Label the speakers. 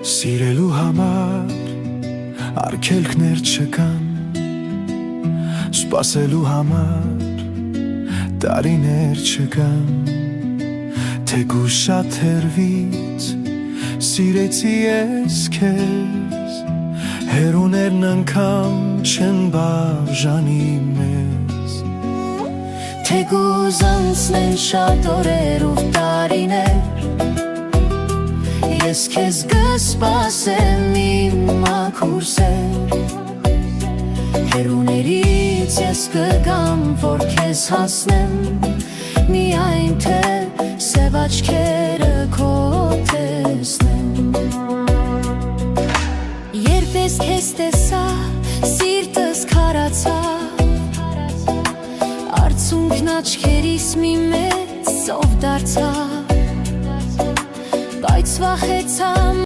Speaker 1: Սիրելու համար արգելքներ չկան, սպասելու համար տարիներ չկան, թեկուզ շատ հեռվից սիրեցի ես քեզ, հեռուներն անգամ չեն բաժանի մեզ,
Speaker 2: թեկուզ անցնեն շատ օրեր ու տարիներ, ես քեզ կսպասեմ իմ մաքուր սեր, հեռուներից ես կգամ, որ քեզ հասնեմ, միայն թե սև աչքերը քո տեսնեմ, երբ ես քեզ տեսա, սիրտս քարացավ, արցունքն աչքերիս մի մեծ սով դարձավ, բայց վախեցա